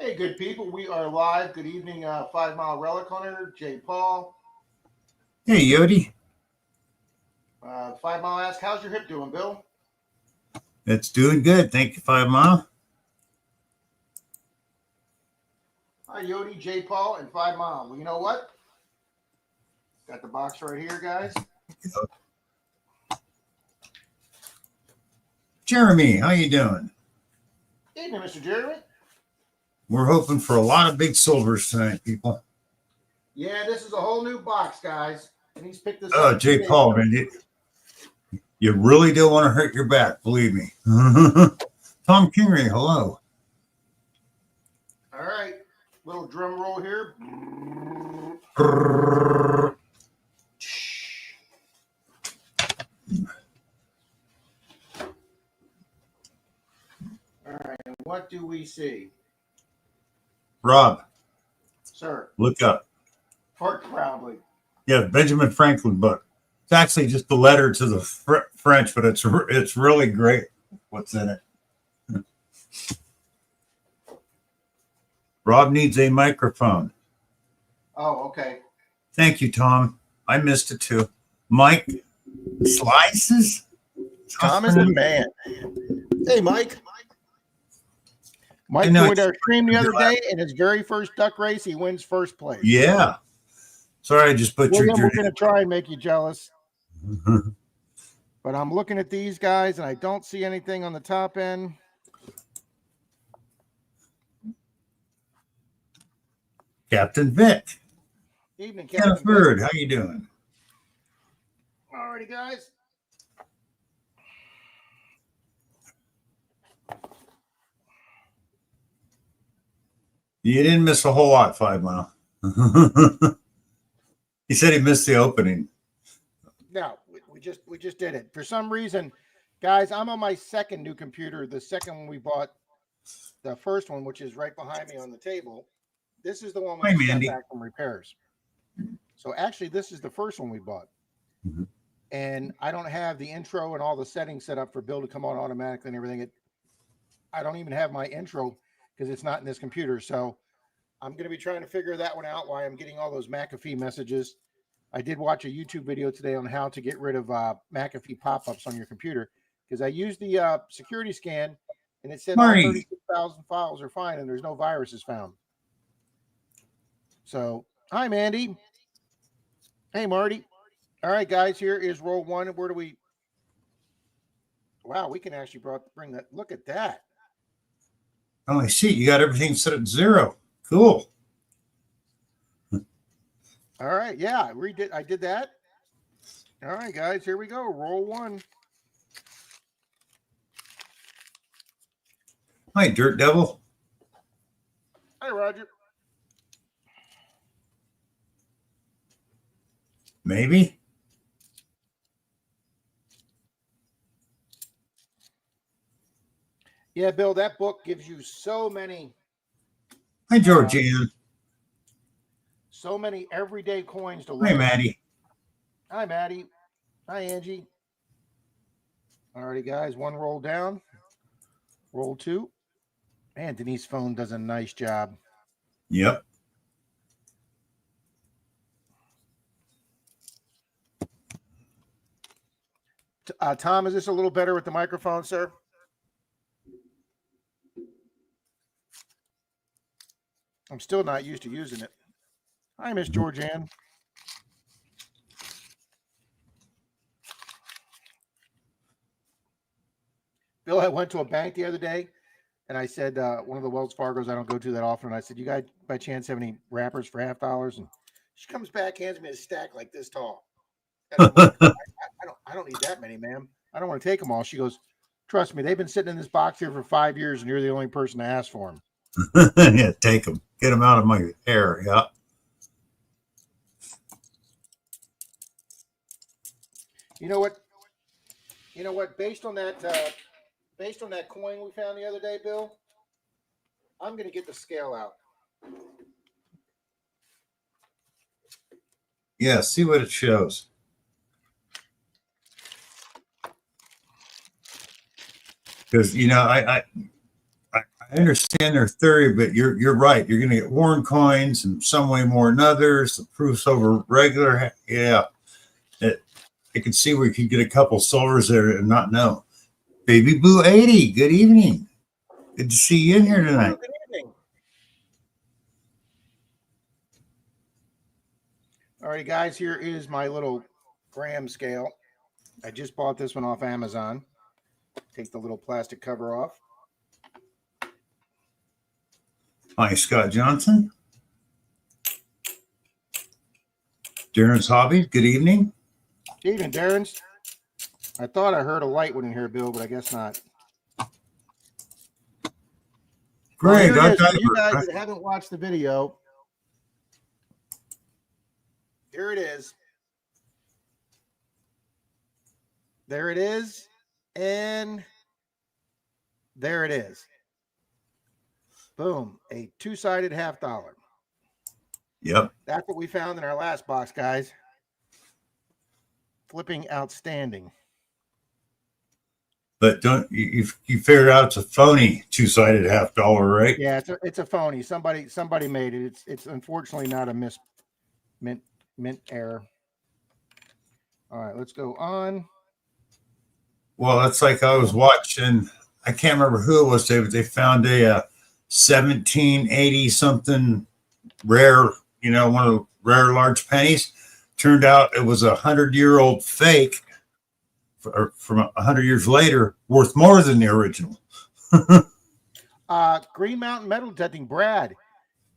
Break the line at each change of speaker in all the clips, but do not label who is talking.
Hey, good people. We are live. Good evening, 5 Mile Relic Hunter, Jay Paul.
Hey, Yodi.
5 Mile asks, how's your hip doing, Bill?
It's doing good. Thank you, 5 Mile.
Hi, Yodi, Jay Paul, and 5 Mile. Well, you know what? Got the box right here, guys.
Jeremy, how you doing?
Evening, Mr. Jeremy.
We're hoping for a lot of big silvers tonight, people.
Yeah, this is a whole new box, guys. And he's picked this
Oh,
up.
Jay Paul, man, you really don't want to hurt your back, believe me. Tom Kingery, hello.
All right. Little drum roll here. All right. And what do we see?
Rob.
Sir.
Look up.
Part proudly.
Yeah, Benjamin Franklin book. It's actually just a letter to the French, but it's really great what's in it. Rob needs a microphone.
Oh, okay.
Thank you, Tom. I missed it too. Mike Slices?
Tom is the man. Hey, Mike.
Mike joined our stream the other day, and his very first duck race, he wins first place.
Yeah. Sorry, I just butchered your name.
We're going to try and make you jealous. But I'm looking at these guys, and I don't see anything on the top end.
Captain Vic.
Evening, Captain
Bird. How you doing?
All righty, guys.
You didn't miss a whole lot, 5 Mile. He said he missed the opening.
No, we just did it. For some reason, guys, I'm on my second new computer. The second one we bought, the first one, which is right behind me on the table. This is the one we got back from repairs. So actually, this is the first one we bought.
Mm-hmm.
And I don't have the intro and all the settings set up for Bill to come on automatically and everything. I don't even have my intro because it's not in this computer. So I'm going to be trying to figure that one out, why I'm getting all those McAfee messages. I did watch a YouTube video today on how to get rid of McAfee pop-ups on your computer because I used the security scan and it said all 36,000 files are fine and there's no viruses found. So, hi, Mandy. Hey, Marty. All right, guys, here is roll one. Where do we? Wow, we can actually bring that. Look at that.
Oh, I see. You got everything set at 0. Cool.
All right. Yeah, I did that. All right, guys, here we go. Roll one.
Hi, Dirt Devil.
Hi, Roger.
Maybe.
Yeah, Bill, that book gives you so many.
Hi, Georgianne.
So many everyday coins to look
at. Hi, Maddie.
Hi, Maddie. Hi, Angie. All righty, guys. One roll down. Roll two. Man, Denise's phone does a nice job.
Yep.
Tom, is this a little better with the microphone, sir? I'm still not used to using it. Hi, Miss Georgianne. Bill, I went to a bank the other day, and I said, one of the Wells Fargos I don't go to that often, and I said, you guys by chance have any wrappers for $50? And she comes back, hands me a stack like this tall. Like, I don't need that many, ma'am. I don't want to take them all. She goes, trust me, they've been sitting in this box here for 5 years, and you're the only person to ask for them.
Yeah, take them. Get them out of my hair. Yeah.
You know what? Based on that coin we found the other day, Bill, I'm going to get the scale out.
Yeah, see what it shows. Because I I understand their theory, but you're right. You're going to get worn coins and some way more than others. The proofs over regular. Yeah. I can see where you could get a couple silvers there and not know. Baby Boo 80, good evening. Good to see you in here tonight.
Good evening.
All right, guys, here is my little gram scale. I just bought this one off Amazon. Take the little plastic cover off.
Hi, Scott Johnson. Darren's Hobby, good evening.
Evening, Darren's. I thought I heard a light one in here, Bill, but I guess not.
Greg,
Well, for you guys that haven't watched the video, here it is. There it is. And there it is. Boom. A two-sided $50.
Yep.
That's what we found in our last box, guys. Flipping outstanding.
But don't you figured out it's a phony two-sided $50, right?
Yeah, it's a phony. Somebody made it. It's unfortunately not a mint error. All right, let's go on.
Well, that's like I was watching. I can't remember who it was, David. They found a 1780 something rare, one of the rare large pennies. Turned out it was 100-year-old fake from 100 years later, worth more than the original.
Green Mountain Metal Detecting, Brad.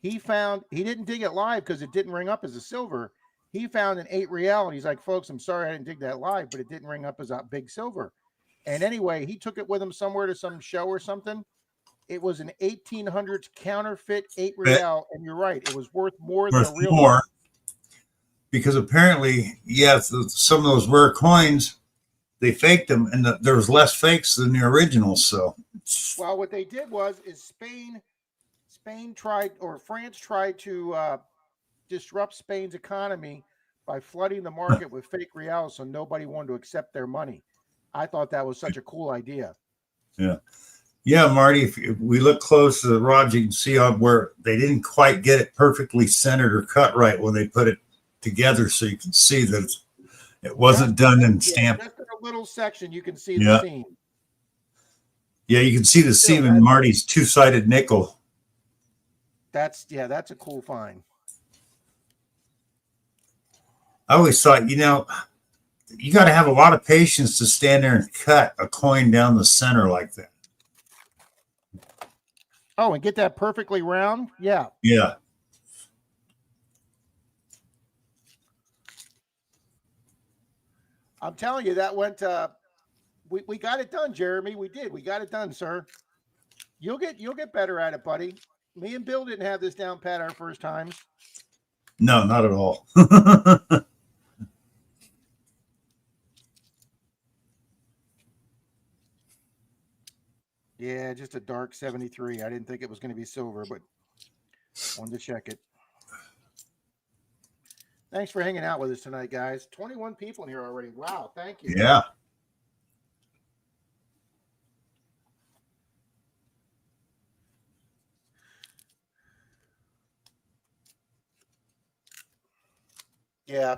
He didn't dig it live because it didn't ring up as a silver. He found an 8 real. He's like, folks, I'm sorry I didn't dig that live, but it didn't ring up as a big silver. And anyway, he took it with him somewhere to some show or something. It was an 1800s counterfeit 8 real, and you're right, it was worth more than a real one.
Because apparently, some of those rare coins, they faked them, and there was less fakes than the originals. So,
well, what they did is France tried to disrupt Spain's economy by flooding the market with fake reals, so nobody wanted to accept their money. I thought that was such a cool idea.
Yeah, Marty, if we look close to the rod, you can see where they didn't quite get it perfectly centered or cut right when they put it together, so you can see that it wasn't done in stamp.
Just in a little section, you can see the seam.
Yeah, you can see the seam in Marty's two-sided nickel.
That's a cool find.
I always thought, you got to have a lot of patience to stand there and cut a coin down the center like that.
Oh, and get that perfectly round? Yeah.
Yeah.
I'm telling you, that went we got it done, Jeremy. We did. We got it done, sir. You'll get better at it, buddy. Me and Bill didn't have this down pat our first times.
No, not at all.
Yeah, just a dark 73. I didn't think it was going to be silver, but wanted to check it. Thanks for hanging out with us tonight, guys. 21 people in here already. Wow, thank you.
Yeah.
Yeah.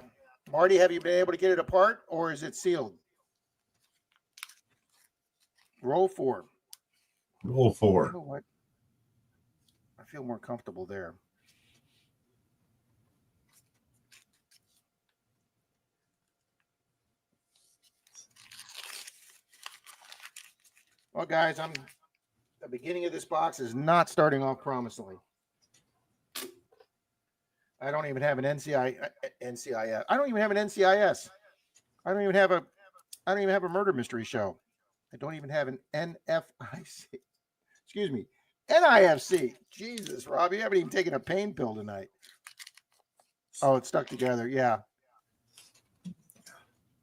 Marty, have you been able to get it apart, or is it sealed? Roll 4.
Roll 4.
You know what? I feel more comfortable there. Well, guys, the beginning of this box is not starting off promisingly. I don't even have an NCIS. I don't even have an NCIS. I don't even have a murder mystery show. I don't even have an NFIC. Excuse me. NIFC. Jesus, Rob, you haven't even taken a pain pill tonight. Oh, it's stuck together. Yeah.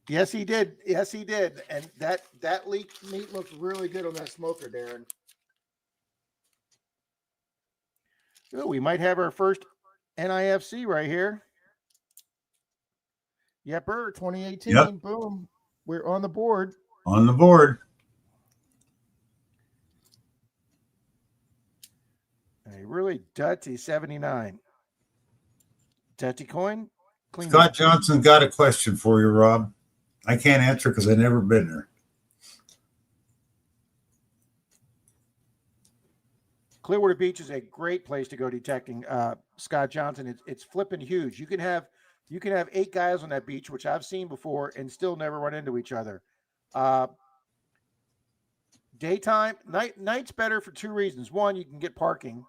Yes, he did. Yes, he did. And that leaked meat looks really good on that smoker, Darren. Ooh, we might have our first NIFC right here. Yepper, 2018. Yep. Boom. We're on the board.
On the board.
really dirty 79. Dirty coin. Clean
Scott
it.
Johnson got a question for you, Rob. I can't answer because I've never been there.
Clearwater Beach is a great place to go detecting. Scott Johnson, it's flipping huge. You can have 8 guys on that beach, which I've seen before, and still never run into each other. Daytime, night's better for 2 reasons. One, you can get parking.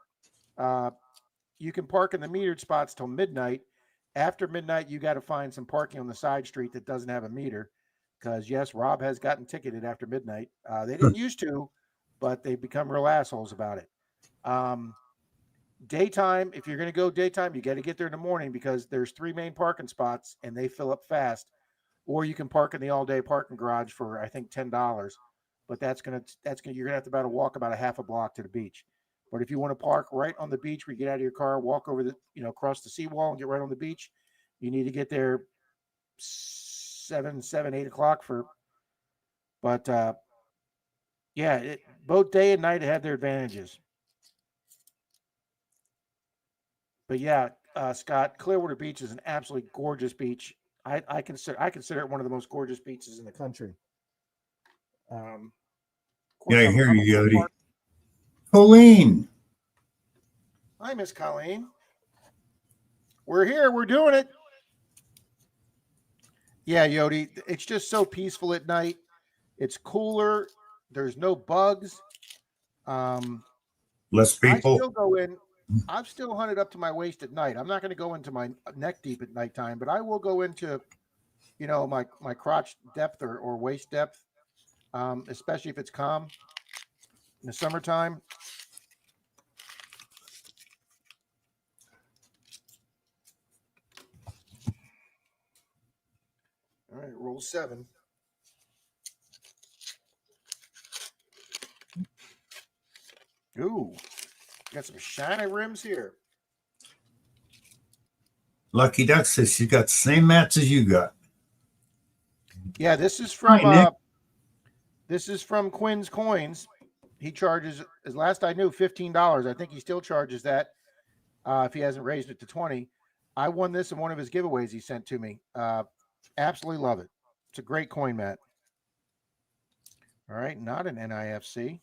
You can park in the metered spots till midnight. After midnight, you got to find some parking on the side street that doesn't have a meter, because yes, Rob has gotten ticketed after midnight. They didn't used to, but they've become real assholes about it. Daytime, if you're going to go daytime, you got to get there in the morning because there's 3 main parking spots and they fill up fast. Or you can park in the all-day parking garage for I think $10, but you're gonna have to walk about a half a block to the beach. But if you want to park right on the beach, where you get out of your car, walk over across the seawall and get right on the beach, you need to get there 8 o'clock for. But yeah, both day and night have their advantages. But yeah, Scott, Clearwater Beach is an absolutely gorgeous beach. I consider it one of the most gorgeous beaches in the country. Of course,
Yeah, I hear
I'm
you,
a
Yodi. Colleen.
Hi, Miss Colleen. We're here. We're doing it. Yeah, Yodi. It's just so peaceful at night. It's cooler. There's no bugs.
Less
I
people.
still go in. I've still hunted up to my waist at night. I'm not going to go into my neck deep at nighttime, but I will go into, my crotch depth or waist depth, especially if it's calm in the summertime. All right, roll 7. Ooh, got some shiny rims here.
Lucky Duck says she's got the same mats as you got.
Yeah, this is from
Hi, Nick.
Quinn's Coins. He charges, as last I knew, $15. I think he still charges that if he hasn't raised it to 20. I won this in one of his giveaways he sent to me. Absolutely love it. It's a great coin, Matt. All right, not an NIFC.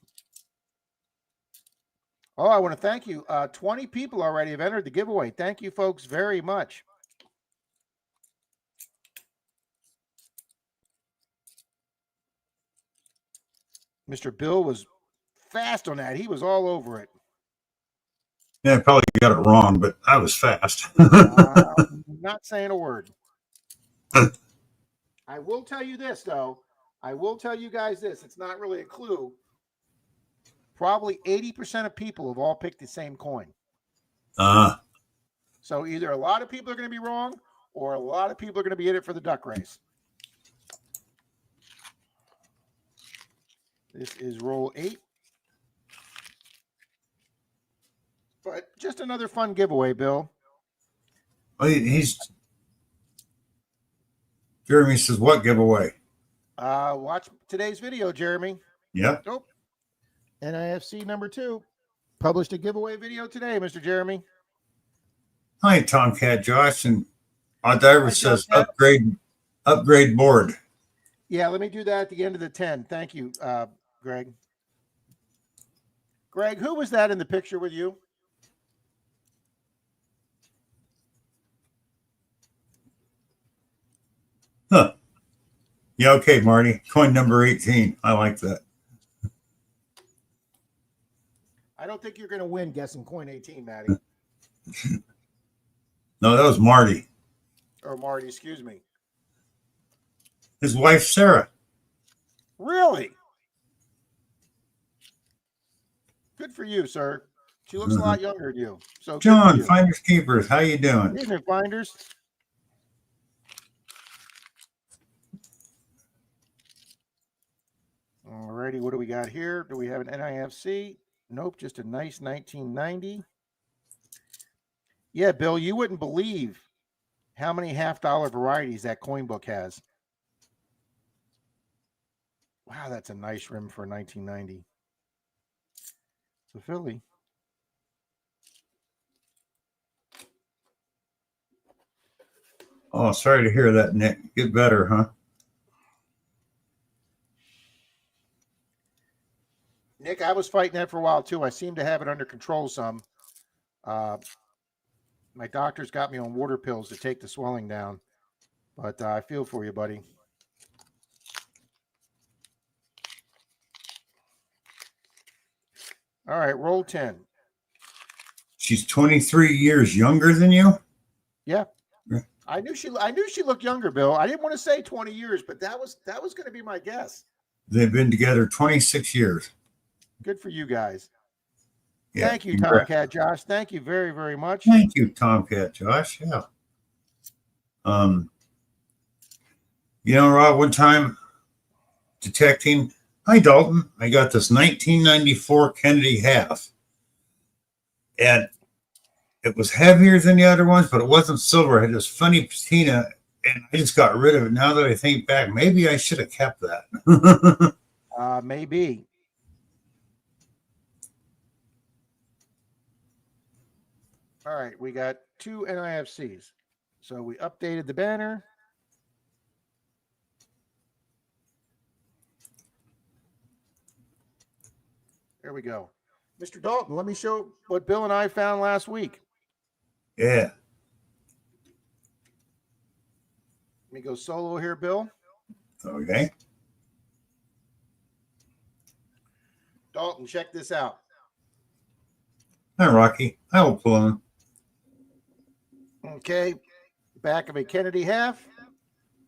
Oh, I want to thank you. 20 people already have entered the giveaway. Thank you, folks, very much. Mr. Bill was fast on that. He was all over it.
Yeah, I probably got it wrong, but I was fast.
Not saying a word. I will tell you this, though. I will tell you guys this. It's not really a clue. Probably 80% of people have all picked the same coin. So either a lot of people are going to be wrong or a lot of people are going to be in it for the duck race. This is roll 8. But just another fun giveaway, Bill.
Oh, Jeremy says, what giveaway?
Watch today's video, Jeremy.
Yep.
Nope. NIFC number 2. Published a giveaway video today, Mr. Jeremy.
Hi, Tomcat Josh. And our diver says, upgrade board.
Yeah, let me do that at the end of the 10. Thank you, Greg. Greg, who was that in the picture with you?
Huh. Yeah, okay, Marty. Coin number 18. I like that.
I don't think you're going to win guessing coin 18, Maddie.
No, that was Marty.
Or Marty, excuse me.
His wife, Sarah.
Really? Good for you, sir. She looks a lot younger than you. So
John, Finders Keepers, how you doing?
Evening, Finders. All righty, what do we got here? Do we have an NIFC? Nope, just a nice 1990. Yeah, Bill, you wouldn't believe how many $half varieties that coin book has. Wow, that's a nice rim for a 1990. It's a Philly.
Oh, sorry to hear that, Nick. Get better, huh?
Nick, I was fighting that for a while too. I seem to have it under control some. My doctor's got me on water pills to take the swelling down, but I feel for you, buddy. All right, roll 10.
She's 23 years younger than you?
Yeah. I knew she looked younger, Bill. I didn't want to say 20 years, but that was going to be my guess.
They've been together 26 years.
Good for you guys.
Yeah,
Thank you, Tomcat Josh. Thank you very, very much.
Thank you, Tomcat Josh. Yeah. Rob, one time detecting, hi Dalton, I got this 1994 Kennedy half. And it was heavier than the other ones, but it wasn't silver. It had this funny patina, and I just got rid of it. Now that I think back, maybe I should have kept that.
Maybe. All right, we got 2 NIFCs. So we updated the banner. There we go. Mr. Dalton, let me show what Bill and I found last week.
Yeah.
Let me go solo here, Bill.
Okay.
Dalton, check this out.
Hi, Rocky. I will pull him.
Okay. Back of a Kennedy half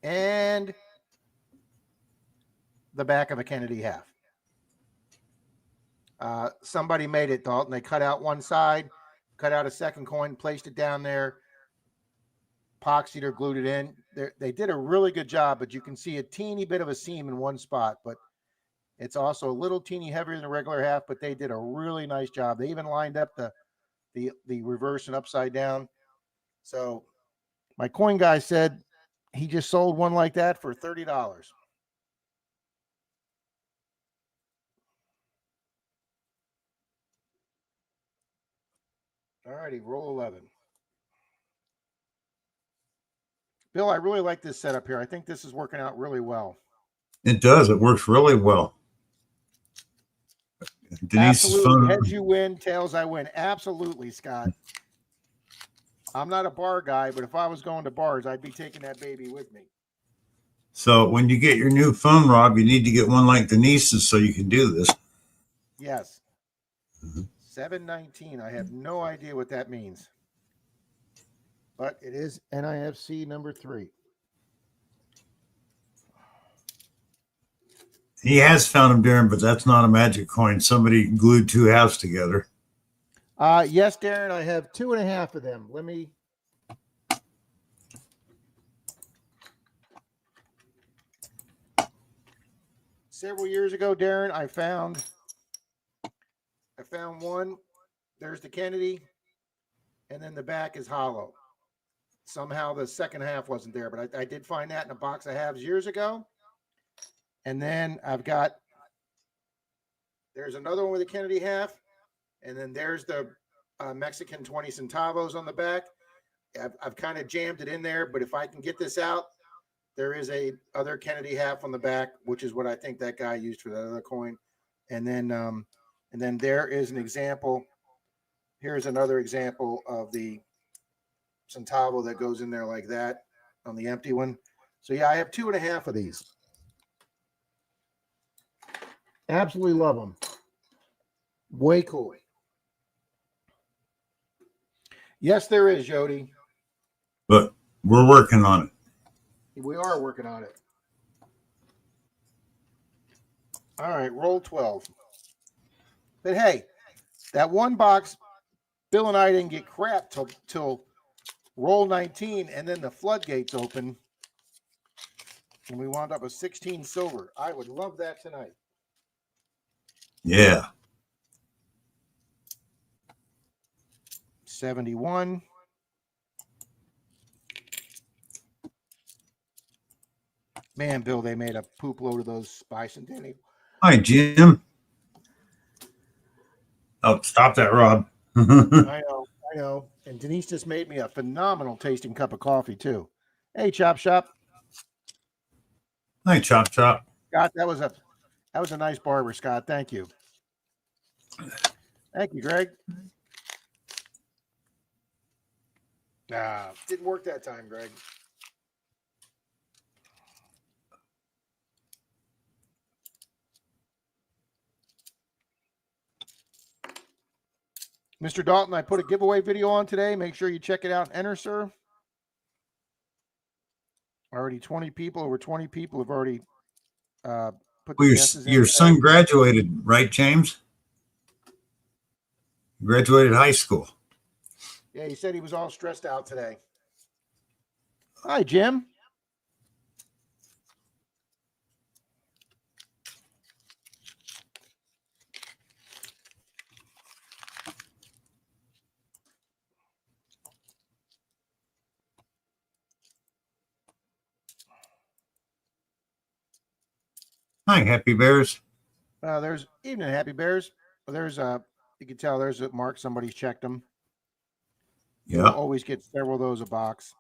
and the back of a Kennedy half. Somebody made it, Dalton. They cut out one side, cut out a second coin, placed it down there, epoxied or glued it in. They did a really good job, but you can see a teeny bit of a seam in one spot, but it's also a little teeny heavier than the regular half, but they did a really nice job. They even lined up the reverse and upside down. So my coin guy said he just sold one like that for $30. All righty, roll 11. Bill, I really like this setup here. I think this is working out really well.
It does. It works really well. Denise is
Absolutely.
fun.
Heads you win, tails I win. Absolutely, Scott. I'm not a bar guy, but if I was going to bars, I'd be taking that baby with me.
So when you get your new phone, Rob, you need to get one like Denise's so you can do this.
Yes. 719. I have no idea what that means. But it is NIFC number 3.
He has found them, Darren, but that's not a magic coin. Somebody glued 2 halves together.
Yes, Darren, I have 2.5 of them. Let me. Several years ago, Darren, I found one. There's the Kennedy, and then the back is hollow. Somehow the second half wasn't there, but I did find that in a box of halves years ago. And then there's another one with a Kennedy half, and then there's the Mexican 20 centavos on the back. I've kind of jammed it in there, but if I can get this out, there is a other Kennedy half on the back, which is what I think that guy used for that other coin. And then there is an example. Here's another example of the centavo that goes in there like that on the empty one. So yeah, I have 2.5 of these. Absolutely love them. Way cool. Yes, there is, Jody.
But we're working on it.
We are working on it. All right, roll 12. But hey, that one box, Bill and I didn't get crap till roll 19, and then the floodgates open, and we wound up with 16 silver. I would love that tonight.
Yeah.
71. Man, Bill, they made a poop load of those bicentennial.
Hi, Jim. Oh, stop that, Rob.
I know. And Denise just made me a phenomenal tasting cup of coffee, too. Hey, Chop Shop.
Hi, Chop Chop.
Scott, that was a nice barber, Scott. Thank you. Thank you, Greg. Didn't work that time, Greg. Mr. Dalton, I put a giveaway video on today. Make sure you check it out and enter, sir. Already 20 people, over 20 people have already put the guesses in.
Your son graduated, right, James? Graduated high school.
Yeah, he said he was all stressed out today. Hi, Jim.
Hi, Happy Bears.
There's evening, Happy Bears. There's you can tell there's a mark. Somebody's checked them.
Yeah.
You'll always get several of those a box.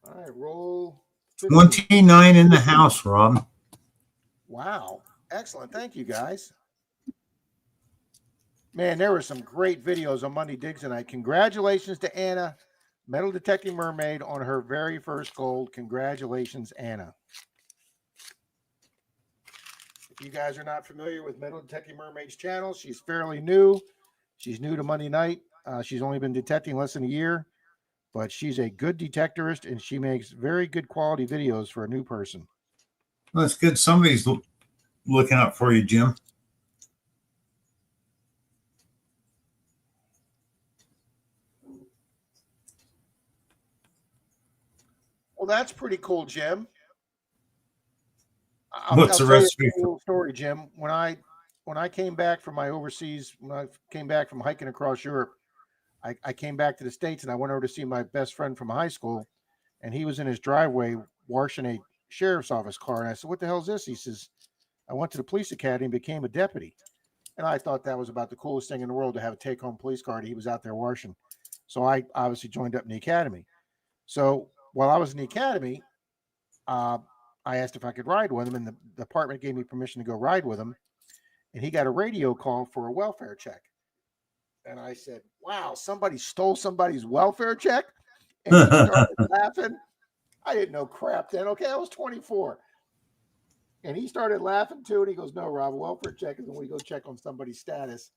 All right, roll 15.
29 in the house, Rob.
Wow. Excellent. Thank you, guys. Man, there were some great videos on Monday Digs tonight. Congratulations to Anna, Metal Detecting Mermaid, on her very first gold. Congratulations, Anna. If you guys are not familiar with Metal Detecting Mermaid's channel, she's fairly new. She's new to Monday night. She's only been detecting less than a year, but she's a good detectorist, and she makes very good quality videos for a new person.
Well, that's good. Somebody's looking out for you, Jim.
Well, that's pretty cool, Jim.
What's the recipe?
A little story, Jim. When I came back from my overseas, when I came back from hiking across Europe, I came back to the States and I went over to see my best friend from high school, and he was in his driveway washing a sheriff's office car. And I said, "What the hell is this?" He says, "I went to the police academy and became a deputy." And I thought that was about the coolest thing in the world to have a take-home police car that he was out there washing. So I obviously joined up in the academy. So while I was in the academy, I asked if I could ride with him, and the department gave me permission to go ride with him. And he got a radio call for a welfare check. And I said, "Wow, somebody stole somebody's welfare check?" And he started laughing. I didn't know crap then. Okay, I was 24. And he started laughing too. And he goes, "No, Rob, welfare check is when we go check on somebody's status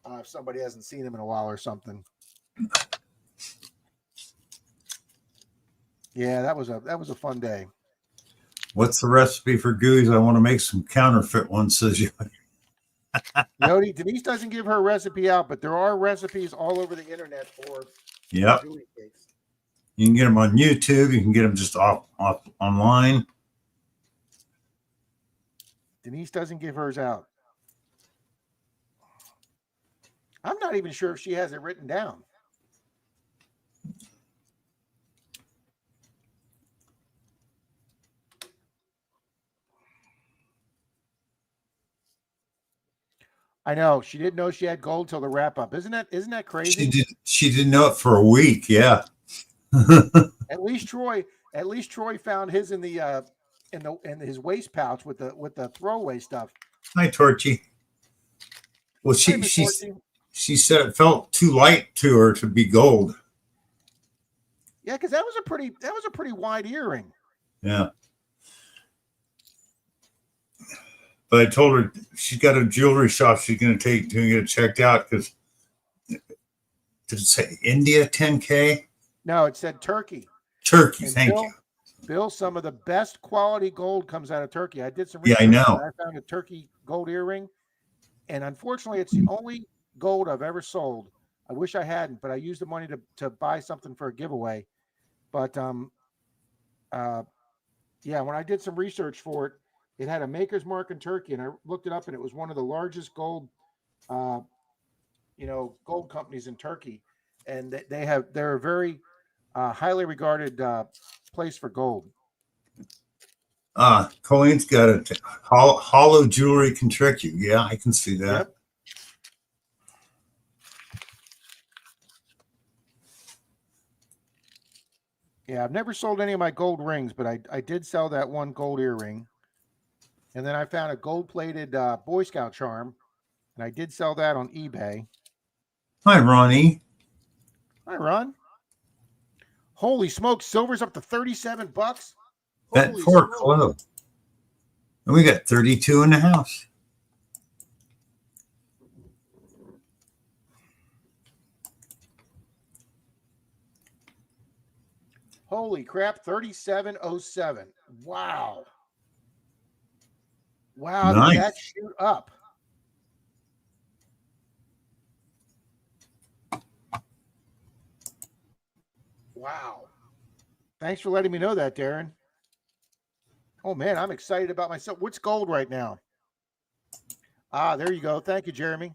if somebody hasn't seen him in a while or something." Yeah, that was a fun day.
What's the recipe for gooey's? I want to make some counterfeit ones, says you.
Yodi, Denise doesn't give her recipe out, but there are recipes all over the internet for gooey cakes.
You can get them on YouTube. You can get them just off online.
Denise doesn't give hers out. I'm not even sure if she has it written down. I know she didn't know she had gold till the wrap up. Isn't that crazy?
She didn't know it for a week. Yeah.
At least Troy found his in his waist pouch with the throwaway stuff.
Hi, Torchy. Well, she said it felt too light to her to be gold.
Yeah, because that was a pretty wide earring.
Yeah. But I told her she's got a jewelry shop she's going to take to get it checked out because did it say India 10K?
No, it said Turkey.
Turkey, thank you.
Bill, some of the best quality gold comes out of Turkey. I did some
research. Yeah, I know.
I found a Turkey gold earring, and unfortunately, it's the only gold I've ever sold. I wish I hadn't, but I used the money to buy something for a giveaway. But yeah, when I did some research for it, it had a maker's mark in Turkey, and I looked it up, and it was one of the largest gold companies in Turkey, and they're a very highly regarded place for gold.
Colleen's got a hollow jewelry can trick you. Yeah, I can see that. Yep.
Yeah, I've never sold any of my gold rings, but I did sell that one gold earring. And then I found a gold-plated Boy Scout charm, and I did sell that on eBay.
Hi, Ronnie.
Hi, Ron. Holy smokes, silver's up to $37.
Bet
Holy
for
smokes.
club. And we got 32 in the house.
Holy crap, 3707. Wow. Wow, did that
Nice.
shoot up? Wow. Thanks for letting me know that, Darren. Oh, man, I'm excited about myself. What's gold right now? Ah, there you go. Thank you, Jeremy.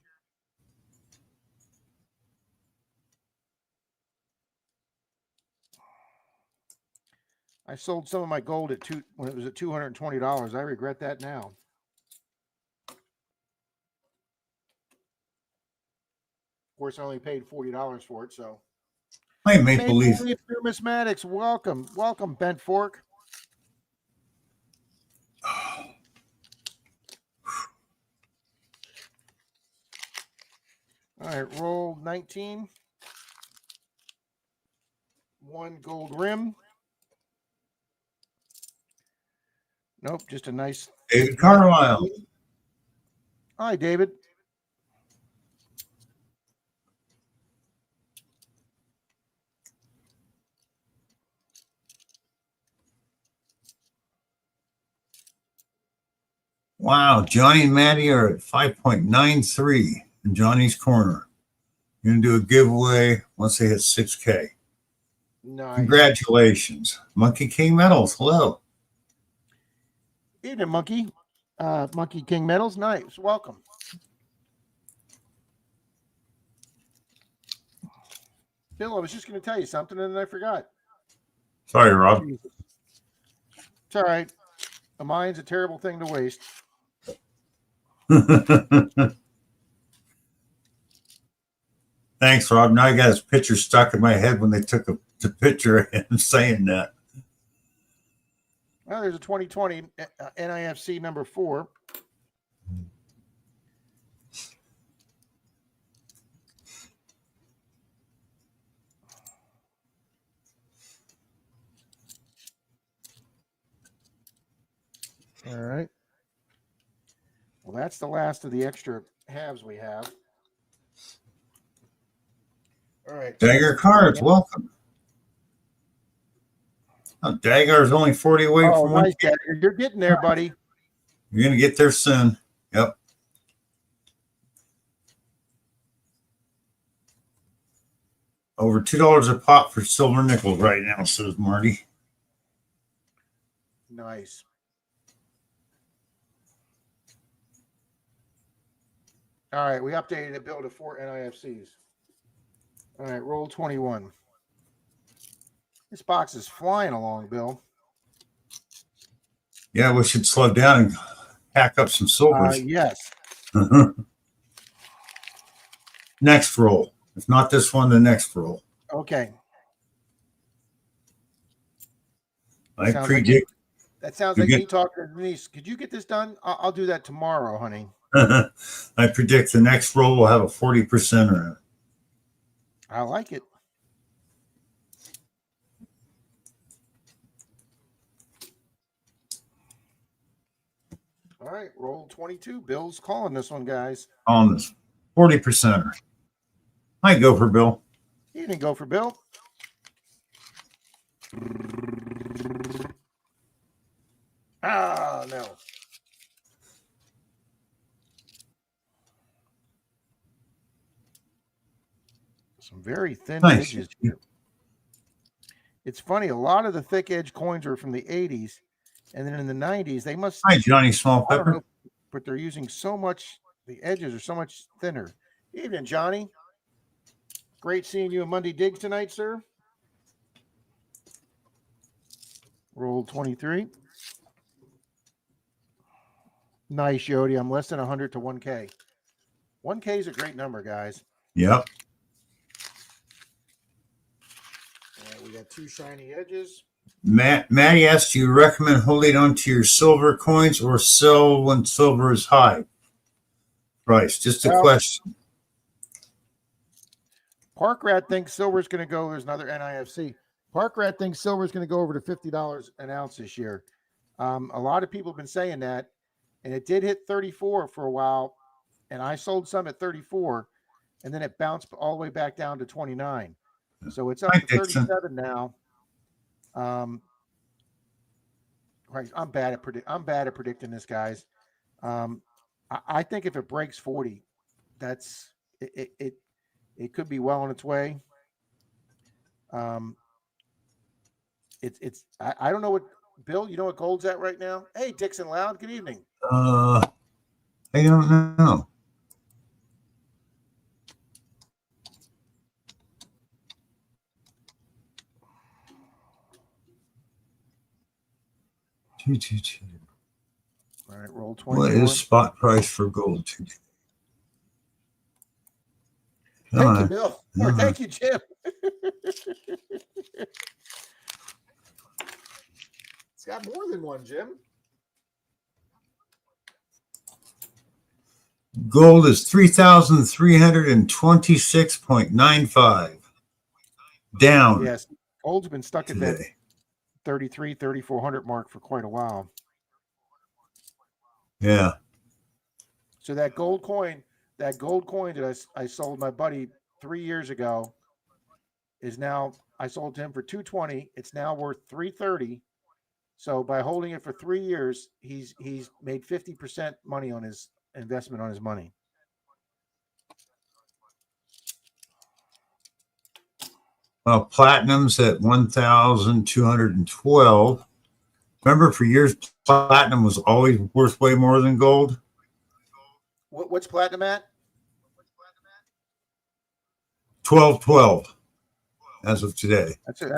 I sold some of my gold when it was at $220. I regret that now. Of course, I only paid $40 for it, so.
Hi, Maple Leaf.
Numismatics, welcome. Welcome, Bent Fork. All right, roll 19. One gold rim. Nope, just a nice.
David Carlisle.
Hi, David.
Wow, Johnny and Maddie are at 5.93 in Johnny's corner. You're going to do a giveaway once they hit 6K.
Nice.
Congratulations. Monkey King Metals, hello.
Evening, Monkey. Monkey King Metals, nice. Welcome. Bill, I was just going to tell you something and then I forgot.
Sorry, Rob.
Jesus. It's all right. A mind's a terrible thing to waste.
Thanks, Rob. Now I got his picture stuck in my head when they took the picture of him saying that.
Well, there's a 2020 NIFC number 4. All right. Well, that's the last of the extra halves we have. All right.
Dagger Cards, welcome. Oh, Dagger is only 40 away from
nice,
1K.
Dagger. You're getting there, buddy.
You're going to get there soon. Yep. Over $2 a pop for silver nickel right now, says Marty.
Nice. All right, we updated it, Bill, to 4 NIFCs. All right, roll 21. This box is flying along, Bill.
Yeah, we should slow down and hack up some silvers.
Yes.
Next roll. If not this one, the next roll.
Okay.
I predict.
That sounds like me talking to Denise. Could you get this done? I'll do that tomorrow, honey.
I predict the next roll will have a 40% in it.
I like it. All right, roll 22. Bill's calling this one, guys.
On this 40%er. I go for Bill.
You didn't go for Bill. Ah, no. Some very thin edges here. It's funny. A lot of the thick edge coins are from the 80s. And then in the 90s, they must.
Hi, Johnny Small Pepper.
But they're using so much. The edges are so much thinner. Evening, Johnny. Great seeing you in Monday Digs tonight, sir. Roll 23. Nice, Yodi. I'm less than 100 to 1K. 1K is a great number, guys.
Yep.
We got two shiny edges.
Matty asked, do you recommend holding on to your silver coins or sell when silver is high price? Just a
Well,
question.
Park Rat thinks silver's going to go. There's another NIFC. Park Rat thinks silver's going to go over to $50 an ounce this year. A lot of people have been saying that, and it did hit 34 for a while, and I sold some at 34, and then it bounced all the way back down to 29. So it's up
Hi,
to
Dixon.
37 now. Right, I'm bad at predicting this, guys. I think if it breaks 40, that's it. It could be well on its way. I don't know what, Bill, you know what gold's at right now? Hey, Dixon Loud, good evening.
I don't know.
All right, roll 24.
What is spot price for gold today?
Thank you, Bill. Or thank you, Jim. It's got more than one, Jim.
Gold is 3,326.95. Down.
Yes, gold's been stuck at that
today.
3,400 mark for quite a while.
Yeah.
So that gold coin that I sold my buddy 3 years ago is now, I sold to him for $220. It's now worth $330. So by holding it for 3 years, he's made 50% money on his investment on his money.
Well, platinum's at 1,212. Remember, for years, platinum was always worth way more than gold.
What's platinum at?
1212 as of today.
That's it.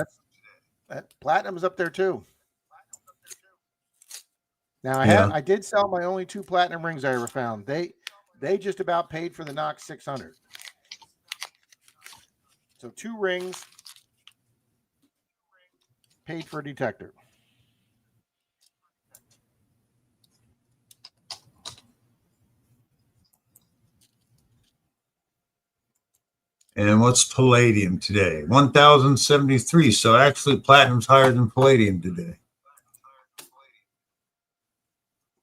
That platinum's up there too. Now I did sell my only 2 platinum rings I ever found. They just about paid for the Knox 600. So 2 rings paid for a detector.
And what's palladium today? 1,073. So actually, platinum's higher than palladium today.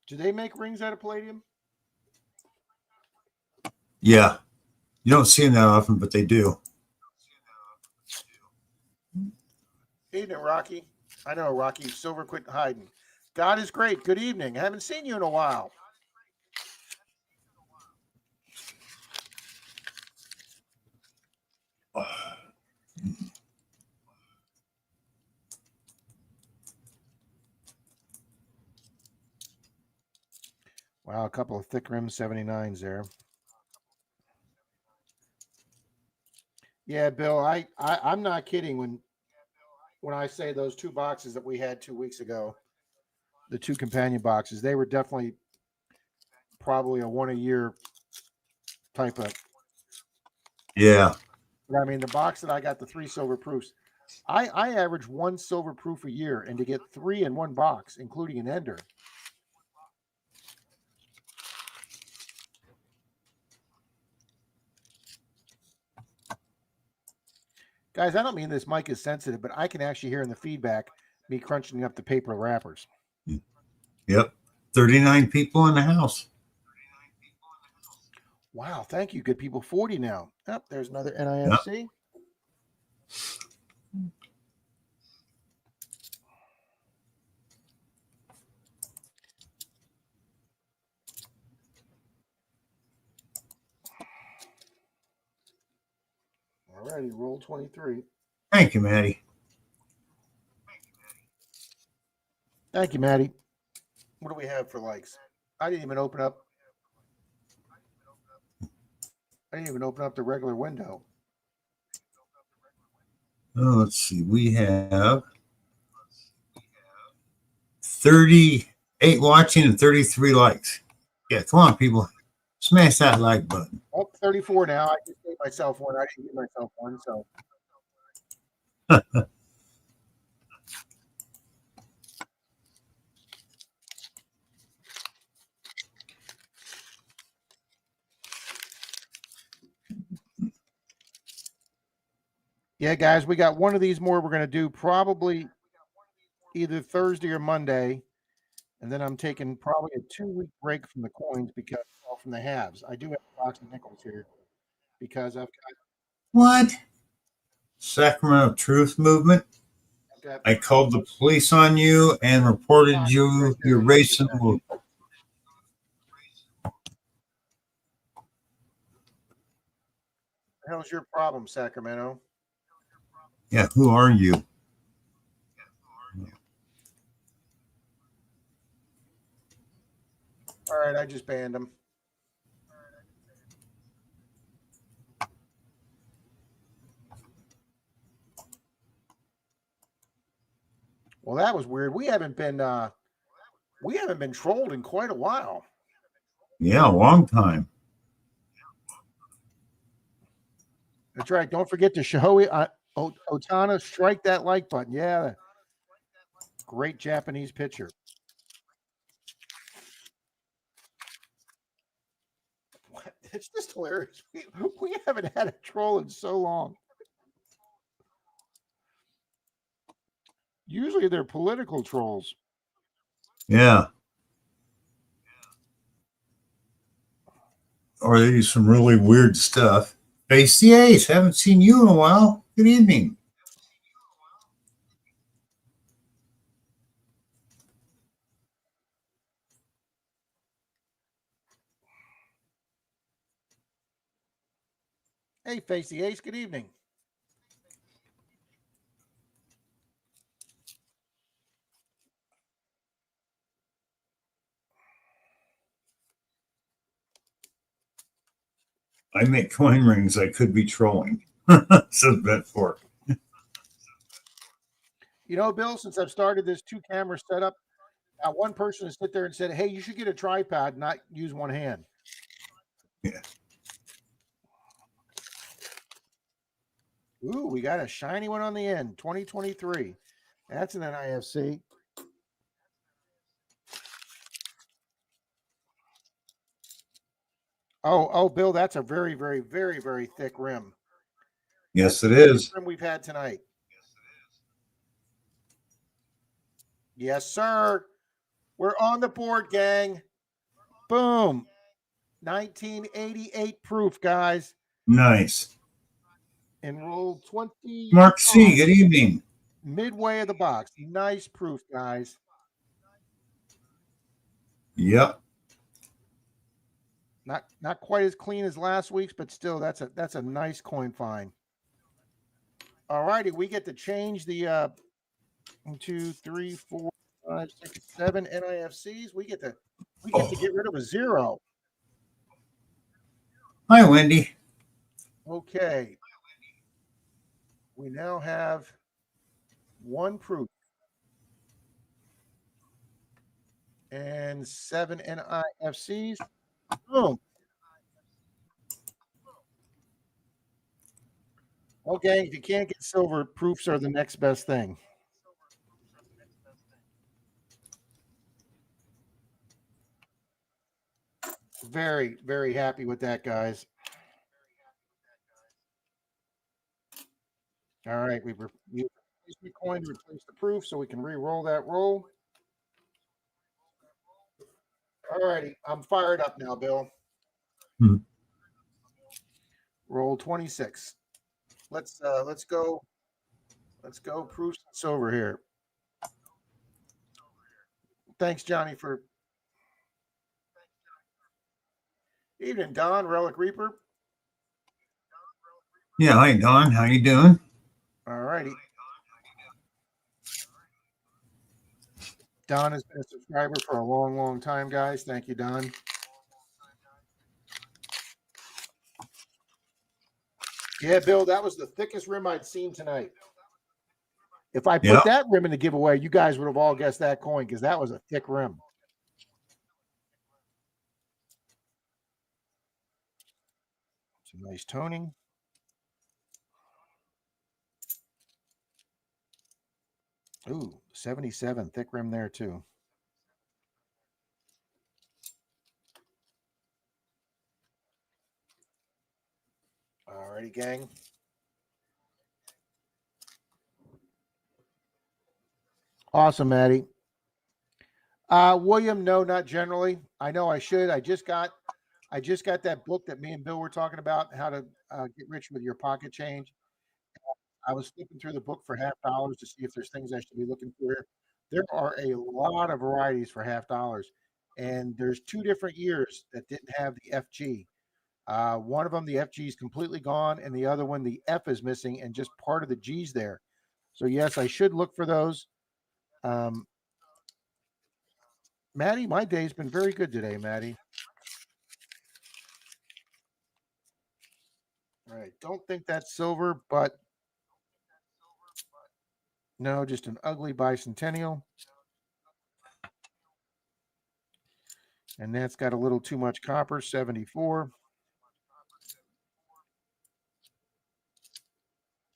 Do they make rings out of palladium?
Yeah. You don't see them that often, but they do.
Evening, Rocky. I know, Rocky. Silver quit hiding. God is great. Good evening. I haven't seen you in a while. Wow, a couple of thick rim 79s there. Yeah, Bill, I'm not kidding when I say those 2 boxes that we had 2 weeks ago, the 2 companion boxes, they were definitely probably a 1 a year type of.
Yeah.
But I mean, the box that I got, the 3 silver proofs, I average 1 silver proof a year, and to get 3 in 1 box, including an ender. Guys, I don't mean this mic is sensitive, but I can actually hear in the feedback me crunching up the paper wrappers.
Yep. 39 people in the house.
Wow, thank you, good people. 40 now. Yep, there's another NIFC. Yep. All righty, roll 23.
Thank you, Maddie.
Thank you, Maddie. What do we have for likes? I didn't even open up the regular window.
Oh, let's see. We have 38 watching and 33 likes. Yeah, come on, people. Smash that like button.
Oh, 34 now. I just gave myself one. I didn't give myself one, so. Yeah, guys, we got one of these more we're going to do probably either Thursday or Monday. And then I'm taking probably a 2-week break from the coins because well, from the halves. I do have a box of nickels here because
What? Sacramento Truth Movement.
I've got
I called the police on you and reported
boxes right
you.
there.
You're racing.
What the hell's your problem, Sacramento?
Yeah, who are you?
All right, I just banned him. Well, that was weird. We haven't been trolled in quite a while.
Yeah, a long time.
That's right. Don't forget to Shohei Otana, strike that like button. Yeah, great Japanese pitcher. What? It's just hilarious. We haven't had a troll in so long. Usually they're political trolls.
Yeah. Or they do some really weird stuff. Face the Ace. Haven't seen you in a while. Good evening.
Hey, Face the Ace, good evening.
I make coin rings. I could be trolling. Says Bet Fork.
You know, Bill, since I've started this 2-camera setup, one person has sit there and said, hey, you should get a tripod, not use one hand.
Yeah.
Ooh, we got a shiny one on the end, 2023. That's an NIFC. Oh, Bill, that's a very, very, very, very thick rim.
Yes,
That's
it is.
the rim we've had tonight. Yes, sir. We're on the board, gang. Boom. 1988 proof, guys.
Nice.
Enroll 20.
Mark C., good evening.
Midway of the box. Nice proof, guys.
Yep.
Not quite as clean as last week's, but still, that's a nice coin find. All righty, we get to change the 1, 2, 3, 4, 5, 6, 7 NIFCs. We get to get rid of a 0.
Hi, Wendy.
Okay. We now have 1 proof and 7 NIFCs. Boom. Okay, if you can't get silver, proofs are the next best thing. Very, very happy with that, guys. All right, we've used the coin to replace the proof, so we can re-roll that roll. All righty, I'm fired up now, Bill. Roll 26. Let's go. Let's go. Proofs and silver here. Thanks, Johnny, for evening, Don, Relic Reaper.
Yeah, hi, Don. How you doing?
All righty. Don has been a subscriber for a long, long time, guys. Thank you, Don. Yeah, Bill, that was the thickest rim I'd seen tonight. If I put that rim in the giveaway, you guys would have all guessed that coin because that was a thick rim. Some nice toning. Ooh, 77, thick rim there too. All righty, gang. Awesome, Maddie. William, no, not generally. I know I should. I just got that book that me and Bill were talking about, how to get rich with your pocket change. I was flipping through the book for $50 to see if there's things I should be looking for. There are a lot of varieties for $50, and there's 2 different years that didn't have the FG. One of them, the FG is completely gone, and the other one, the F is missing, and just part of the G's there. So yes, I should look for those. Maddie, my day's been very good today, Maddie. All right, don't think that's silver, but no, just an ugly bicentennial. And that's got a little too much copper, 74.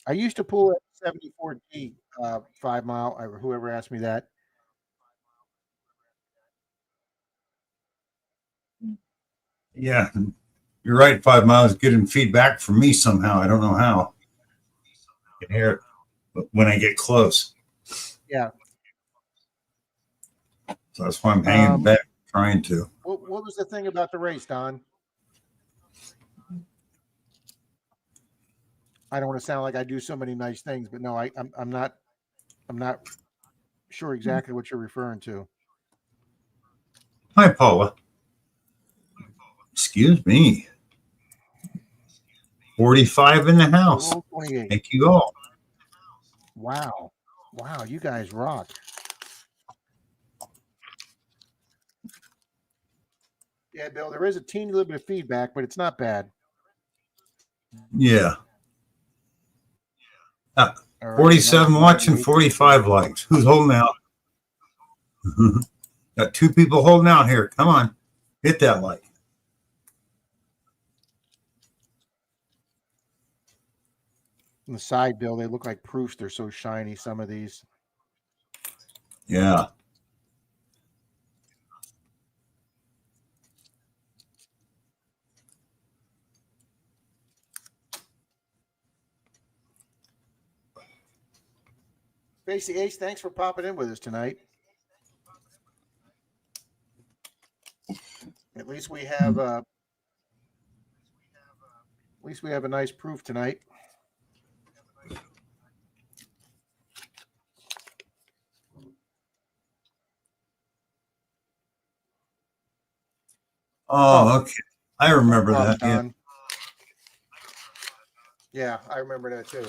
I used to pull at 74D 5 mile, or whoever asked me that.
Yeah, you're right. 5 miles getting feedback from me somehow. I don't know how. I can hear it when I get close.
Yeah.
So that's why I'm hanging back, trying to.
What was the thing about the race, Don? I don't want to sound like I do so many nice things, but no, I'm not sure exactly what you're referring to.
Hi, Paula. Excuse me. 45 in the house.
28.
Thank you all.
Wow, you guys rock. Yeah, Bill, there is a teeny little bit of feedback, but it's not bad.
Yeah.
All right,
47
nice
watching,
28.
45 likes. Who's holding out? Got 2 people holding out here. Come on. Hit that like.
On the side, Bill, they look like proofs. They're so shiny, some of these.
Yeah.
Spacey Ace, thanks for popping in with us tonight. At least we have a nice proof tonight.
Oh, okay. I remember that. Yeah.
Yeah, I remember that too.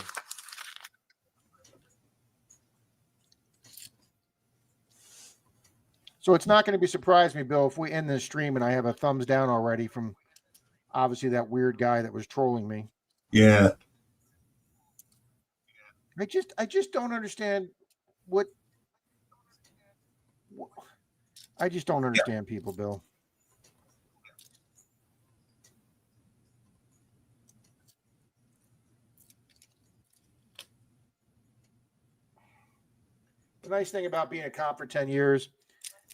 So it's not going to be surprise me, Bill, if we end this stream and I have a thumbs down already from obviously that weird guy that was trolling me.
Yeah.
I just don't understand what I just don't understand people, Bill. The nice thing about being a cop for 10 years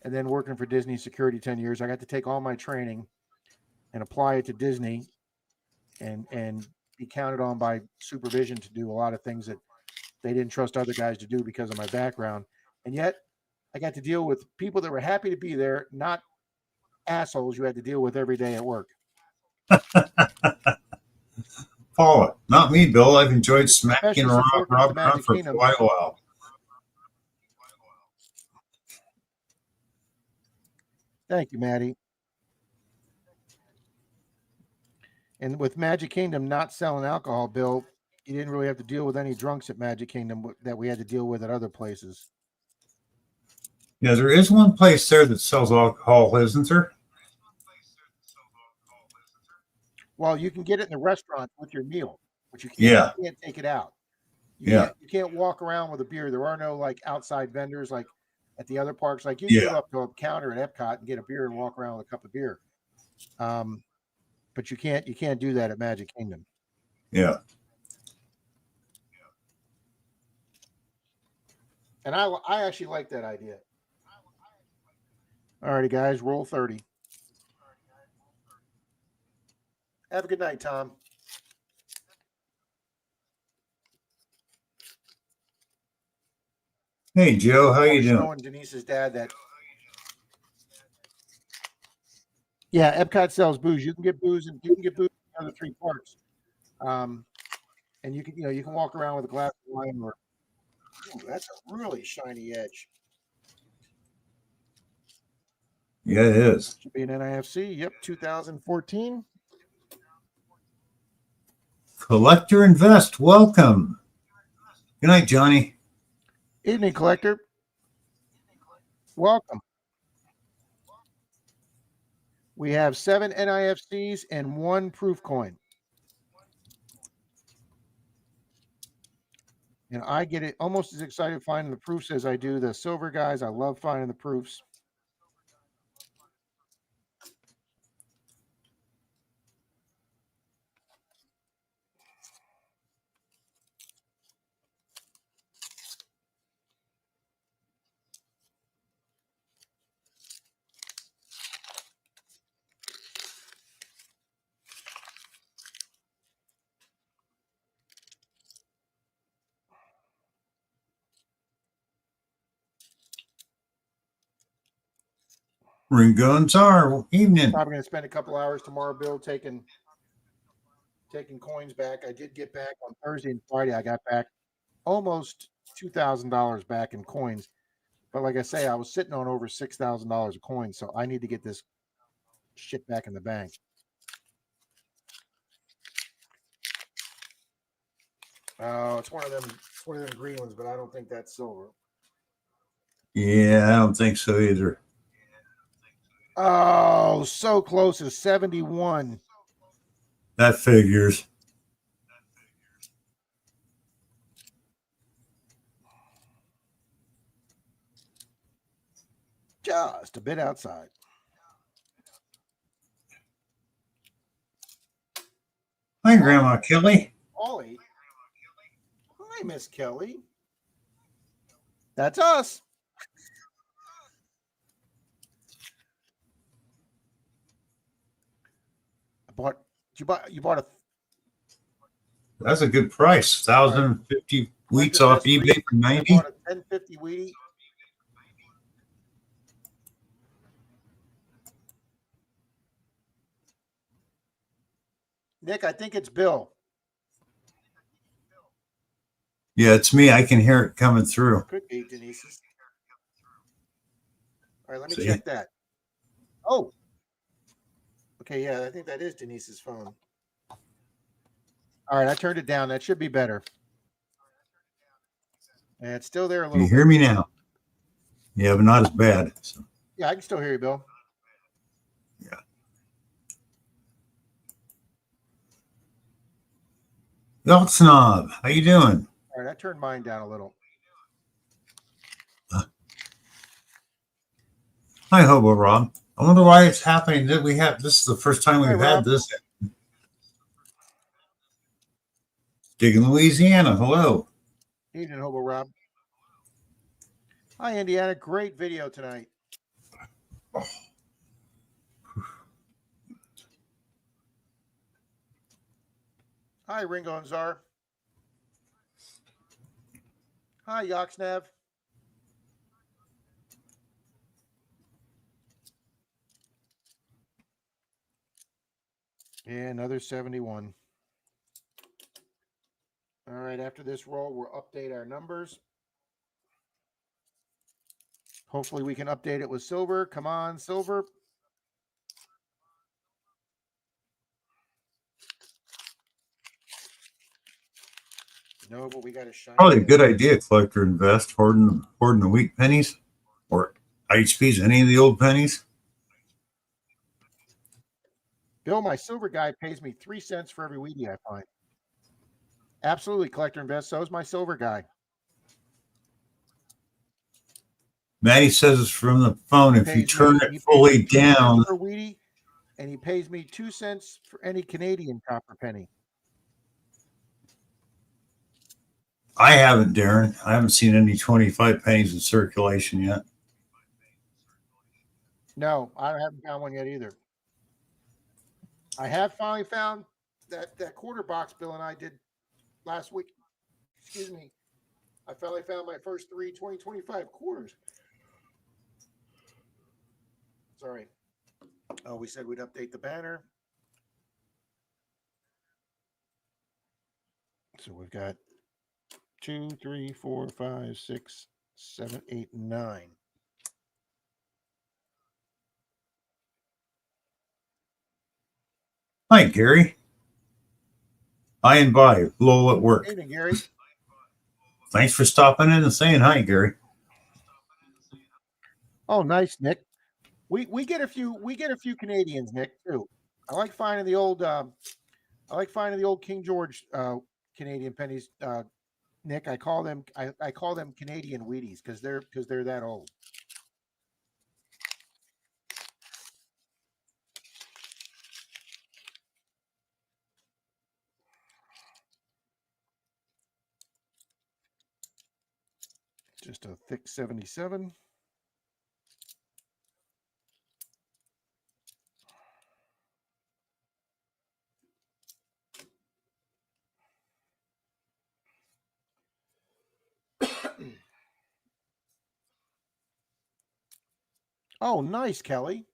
and then working for Disney security 10 years, I got to take all my training and apply it to Disney and be counted on by supervision to do a lot of things that they didn't trust other guys to do because of my background. And yet I got to deal with people that were happy to be there, not assholes you had to deal with every day at work.
Paula, not me, Bill. I've enjoyed smacking
Especially
Rob
Magic
for
Kingdom.
quite a while.
Thank you, Maddie. And with Magic Kingdom not selling alcohol, Bill, you didn't really have to deal with any drunks at Magic Kingdom that we had to deal with at other places.
Yeah, there is one place there that sells alcohol, isn't there?
Well, you can get it in the restaurant with your meal, but you can't take it out. You can't walk around with a beer. There are no like outside vendors like at the other parks. Like you can go up to a counter at Epcot and get a beer and walk around with a cup of beer. But you can't do that at Magic Kingdom.
Yeah.
And I actually like that idea. All righty, guys, roll 30. Have a good night, Tom.
Hey, Joe, how
I
you
was
doing?
showing Denise's dad that. Yeah, Epcot sells booze. You can get booze, and you can get booze in the other three parks. And you can, you can walk around with a glass of wine, or ooh, that's a really shiny edge.
Yeah, it is.
Should be an NIFC. Yep, 2014.
Collector Invest, welcome. Good night, Johnny.
Evening, collector. Welcome. We have 7 NIFCs and 1 proof coin. And I get it almost as excited finding the proofs as I do the silver guys. I love finding the proofs.
Ringo and Czar, evening.
Probably going to spend a couple hours tomorrow, Bill, taking coins back. I did get back on Thursday and Friday. I got back almost $2,000 back in coins. But like I say, I was sitting on over $6,000 of coins, so I need to get this shit back in the bank. Oh, it's one of them. It's one of them green ones, but I don't think that's silver.
Yeah, I don't think so either.
Oh, so close as 71.
That figures.
Just a bit outside.
Hi, Grandma Kelly.
Ollie. Hi, Miss Kelly. That's us. You bought a
That's a good price. 1,050 wheats off eBay for 90.
I bought a 1050 Wheatie. Nick, I think it's Bill.
Yeah, it's me. I can hear it coming through.
Could be Denise's. All right, let me
See?
check that. Oh. Okay, yeah, I think that is Denise's phone. All right, I turned it down. That should be better. And it's still there a little
You hear me now? Yeah, but not as bad. So.
Yeah, I can still hear you, Bill.
Yeah. Belt Snob, how you doing?
All right, I turned mine down a little.
Hi, Hobo Rob. I wonder why it's happening. That we have this is the first time we've had this. Digging Louisiana. Hello.
Evening, Hobo Rob. Hi, Indiana. Great video tonight. Hi, Ringo and Czar. Hi, Yoxnav. Yeah, another 71. All right, after this roll, we'll update our numbers. Hopefully we can update it with silver. Come on, silver. No, but we got a shiny.
Probably a good idea, Collector Invest, hoarding the weak pennies or HPs, any of the old pennies.
Bill, my silver guy pays me 3 cents for every Wheatie I find. Absolutely, Collector Invest. So is my silver guy.
Maddie says it's from the phone. If you turn it fully down.
For Wheatie, and he pays me 2 cents for any Canadian copper penny.
I haven't, Darren. I haven't seen any 25 pennies in circulation yet.
No, I haven't found one yet either. I have finally found that quarter box Bill and I did last week. Excuse me. I finally found my first 2025 quarters. Sorry. Oh, we said we'd update the banner. So we've got 2, 3, 4, 5, 6, 7, 8, 9.
Hi, Gary. Hi and bye. Lowell at work.
Evening, Gary.
Thanks for stopping in and saying hi, Gary.
Oh, nice, Nick. We get a few Canadians, Nick, too. I like finding the old King George Canadian pennies. Nick, I call them Canadian Wheaties because they're that old. Just a thick 77. Oh, nice, Kelly.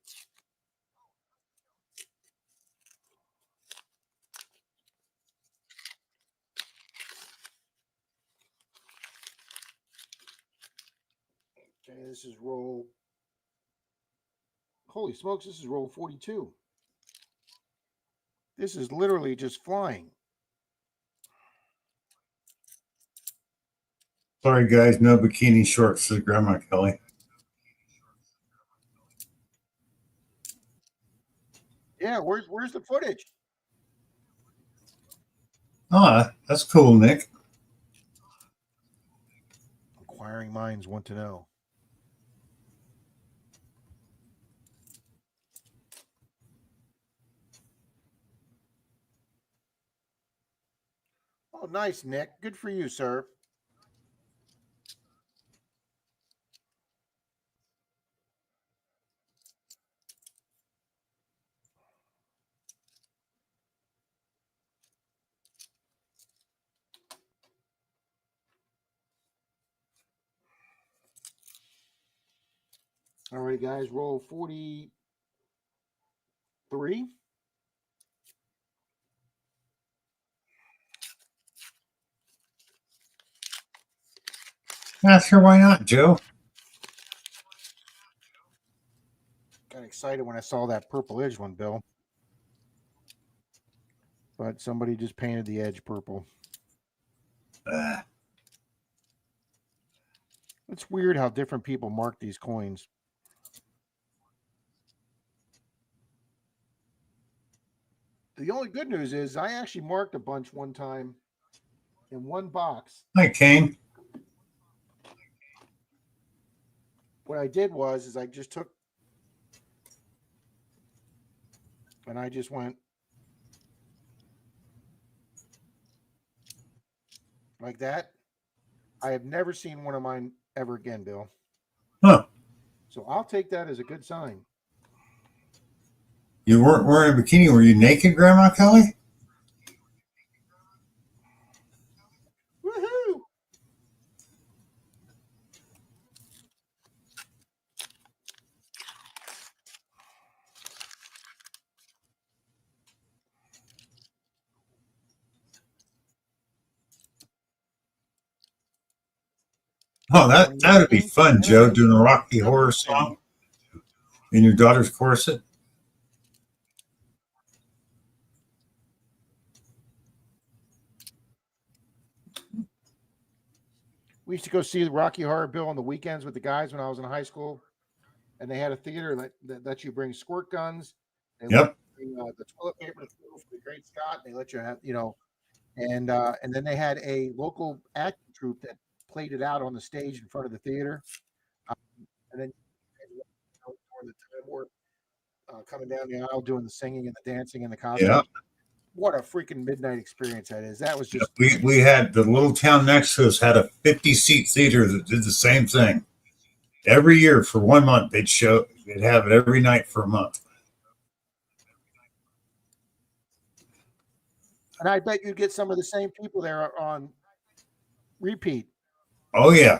Okay, this is roll. Holy smokes, this is roll 42. This is literally just flying.
Sorry, guys. No bikini shorts for Grandma Kelly.
Yeah, where's the footage?
Ah, that's cool, Nick.
Inquiring minds want to know. Oh, nice, Nick. Good for you, sir. All right, guys, roll 43.
Yeah, sure. Why not, Joe?
Got excited when I saw that purple edge one, Bill. But somebody just painted the edge purple. It's weird how different people mark these coins. The only good news is I actually marked a bunch one time in one box.
Hi, Kane.
What I did was I just took and I just went like that. I have never seen one of mine ever again, Bill.
Huh.
So I'll take that as a good sign.
You weren't wearing a bikini. Were you naked, Grandma Kelly?
Woohoo!
Oh, that'd be fun, Joe, doing a Rocky Horror song in your daughter's corset.
We used to go see the Rocky Horror Bill on the weekends with the guys when I was in high school, and they had a theater that let you bring squirt guns. They let
Yep.
you bring the toilet paper to fill for the Great Scott. They let you have, and then they had a local acting troupe that played it out on the stage in front of the theater, and then during the time warp, coming down the aisle doing the singing and the dancing and the costume.
Yep.
What a freaking midnight experience that is! That was just
We had the little town next to us had a 50-seat theater that did the same thing. Every year for 1 month, they'd have it every night for a month.
and I bet you'd get some of the same people there on repeat.
Oh yeah.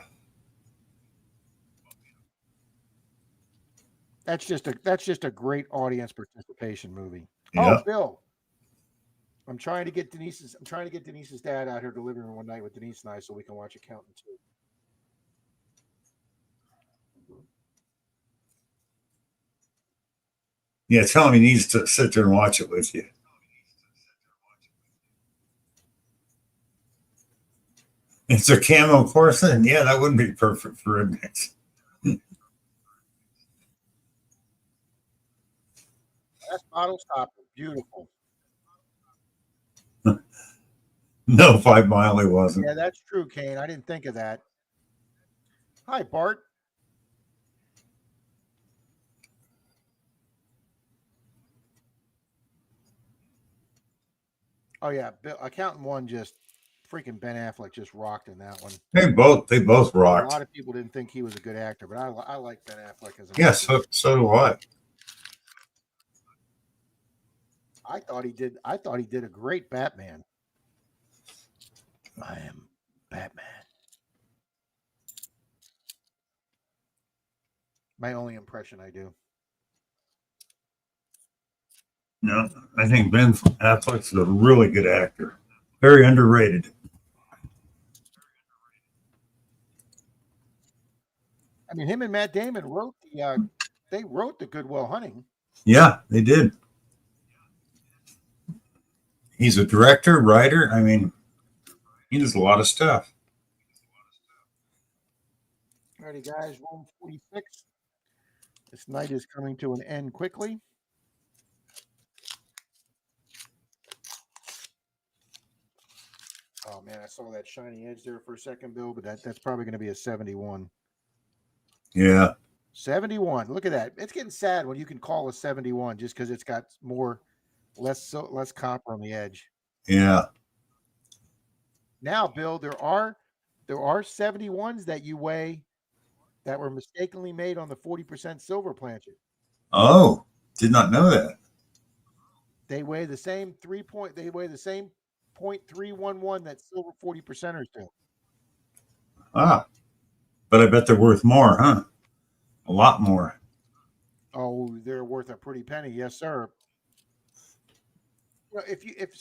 That's just a great audience participation movie. Oh,
Yeah.
Bill, I'm trying to get Denise's dad out here to the living room one night with Denise and I so we can watch Accountant 2.
Yeah. Tell him he needs to sit there and watch it with you. It's a camo corset. Yeah, that wouldn't be perfect for rednecks.
That's bottle stopper. Beautiful.
No, 5 Mile he wasn't.
Yeah, that's true, Kane. I didn't think of that. Hi, Bart. Oh yeah, Bill, Accountant 1 just freaking Ben Affleck just rocked in that one.
They both
A
rocked.
lot of people didn't think he was a good actor, but I like Ben Affleck as an
Yeah,
actor.
so do I.
I thought he did a great Batman. I am Batman. My only impression I do.
No, I think Ben Affleck's a really good actor. Very underrated.
I mean, him and Matt Damon wrote they wrote the Goodwill Hunting.
Yeah, they did. He's a director, writer. I mean, he does a lot of stuff.
Alrighty, guys, room 46. This night is coming to an end quickly. Oh man, I saw that shiny edge there for a second, Bill, but that's probably going to be a 71.
Yeah.
71. Look at that. It's getting sad when you can call a 71 just because it's got less copper on the edge.
Yeah.
Now, Bill, there are 71s that you weigh that were mistakenly made on the 40% silver planchet.
Oh, did not know that.
They weigh the same 0.311 that silver 40 percenters do.
Ah, but I bet they're worth more, huh? A lot more.
Oh, they're worth a pretty penny, yes, sir. You know, if you took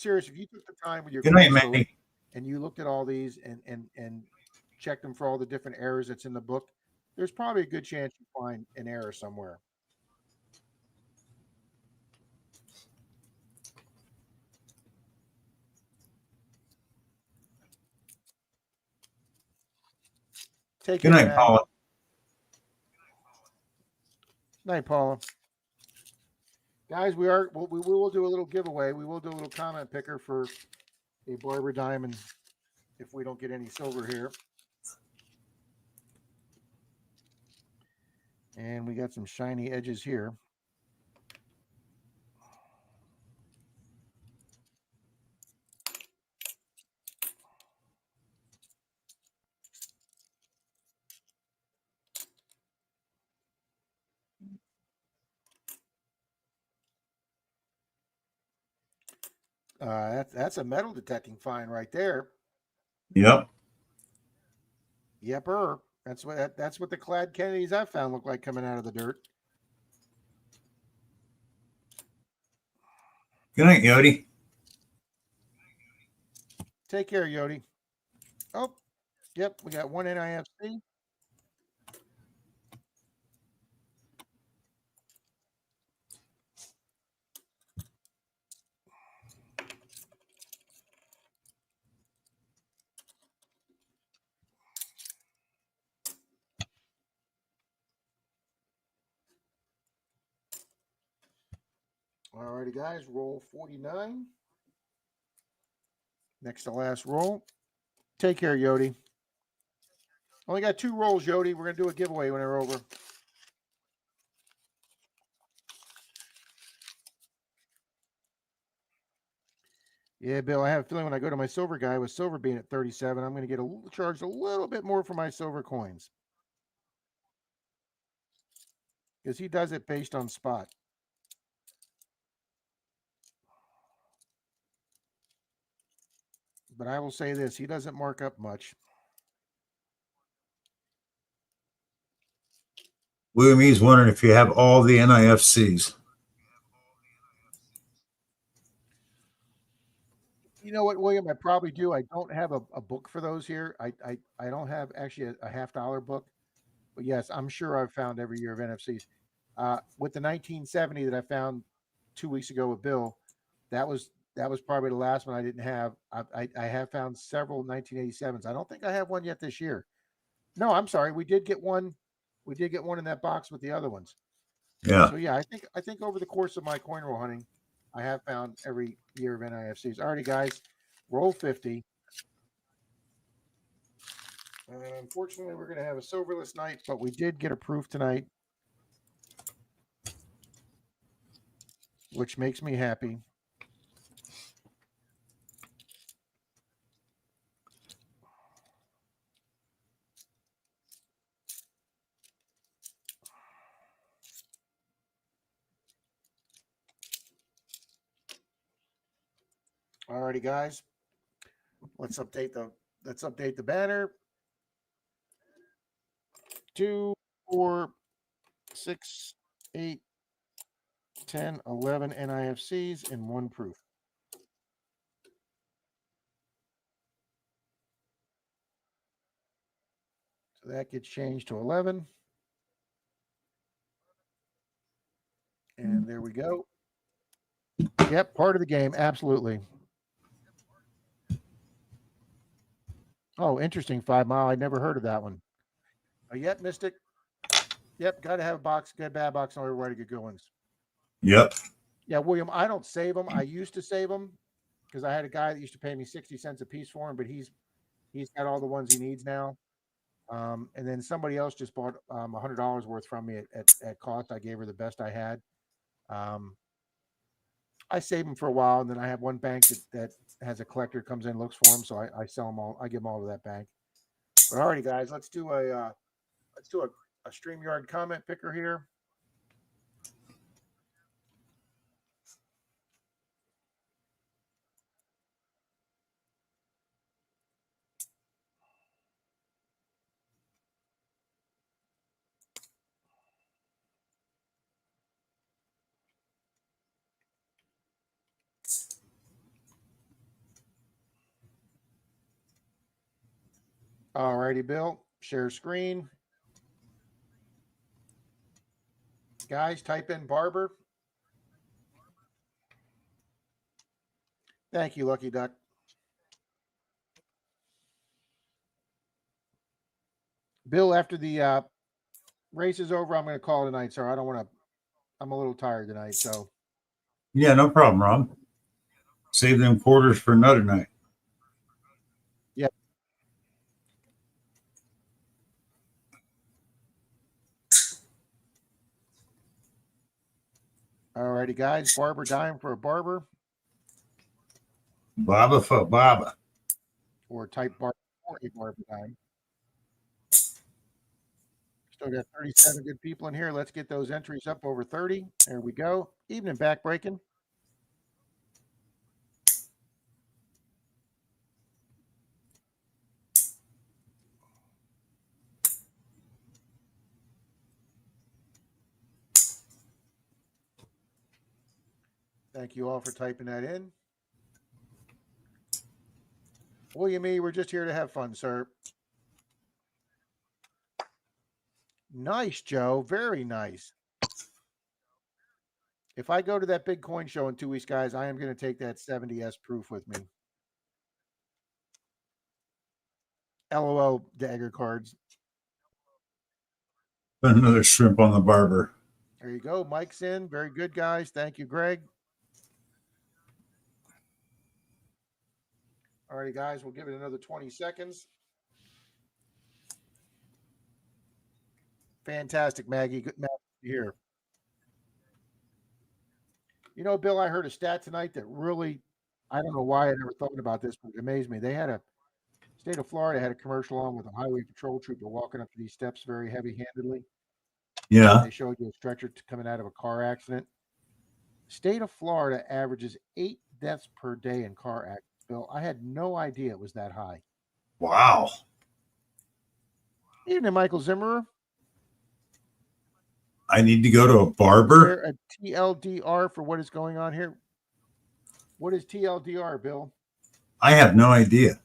the time with your
Good night,
Greenfield
Manny.
and you looked at all these and checked them for all the different errors that's in the book, there's probably a good chance you find an error somewhere. Take
Good
care,
night,
man.
Paula.
Night, Paula. Guys, we will do a little giveaway. We will do a little comment picker for a Barber Diamond if we don't get any silver here. And we got some shiny edges here. That's a metal detecting find right there.
Yep.
Yepper. That's what the clad Kennedys I found look like coming out of the dirt.
Good night, Yodi.
Take care, Yodi. Oh, yep, we got one NIFC. All righty, guys, roll 49. Next to last roll. Take care, Yodi. Only got 2 rolls, Yodi. We're going to do a giveaway when they're over. Yeah, Bill, I have a feeling when I go to my silver guy with silver being at 37, I'm going to get charged a little bit more for my silver coins. Because he does it based on spot. But I will say this, he doesn't mark up much.
William E's wondering if you have all the NIFCs.
You know what, William? I probably do. I don't have a book for those here. I don't have actually a $50 book. But yes, I'm sure I've found every year of NFCs. With the 1970 that I found 2 weeks ago with Bill, that was probably the last one I didn't have. I have found several 1987s. I don't think I have one yet this year. No, I'm sorry. We did get one. We did get one in that box with the other ones.
Yeah.
So yeah, I think over the course of my coin roll hunting, I have found every year of NIFCs. Alrighty, guys, roll 50. Unfortunately, we're going to have a silverless night, but we did get a proof tonight, which makes me happy. Alrighty, guys, let's update the banner. 2, 4, 6, 8, 10, 11 NIFCs and 1 proof. So that gets changed to 11. And there we go. Yep, part of the game. Absolutely. Oh, interesting. 5 Mile. I never heard of that one. Yep, Mystic. Yep, got to have a box, get a bad box on everybody to get good ones.
Yep.
Yeah, William, I don't save them. I used to save them because I had a guy that used to pay me 60 cents a piece for them, but he's got all the ones he needs now. And then somebody else just bought $100 worth from me at cost. I gave her the best I had. I save them for a while, and then I have one bank that has a collector comes in, looks for them, so I sell them all. I give them all to that bank. But alrighty, guys, let's do a StreamYard comment picker here. Alrighty, Bill, share screen. Guys, type in Barber. Thank you, Lucky Duck. Bill, after the race is over, I'm going to call tonight, sir. I don't want to. I'm a little tired tonight, so.
Yeah, no problem, Rob. Save them quarters for another night.
Yep. Alrighty, guys. Barber dime for a barber.
Baba for Baba.
Or type barber for a barber dime. Still got 37 good people in here. Let's get those entries up over 30. There we go. Evening back breaking. Thank you all for typing that in. William E., we're just here to have fun, sir. Nice, Joe. Very nice. If I go to that big coin show in 2 weeks, guys, I am going to take that 70S proof with me. LOL dagger cards.
Another shrimp on the barber.
There you go. Mike's in. Very good, guys. Thank you, Greg. All righty, guys. We'll give it another 20 seconds. Fantastic, Maggie. Good Maggie here. You know, Bill, I heard a stat tonight that really, I don't know why I never thought about this, but it amazed me. They had a state of Florida had a commercial on with a highway patrol trooper walking up to these steps very heavy-handedly.
Yeah.
They showed you a stretcher coming out of a car accident. State of Florida averages 8 deaths per day in car accidents. Bill, I had no idea it was that high.
Wow.
Evening, Michael Zimmerer.
I need to go to a
Is
barber.
there a TLDR for what is going on here? What is TLDR, Bill?
I have no idea.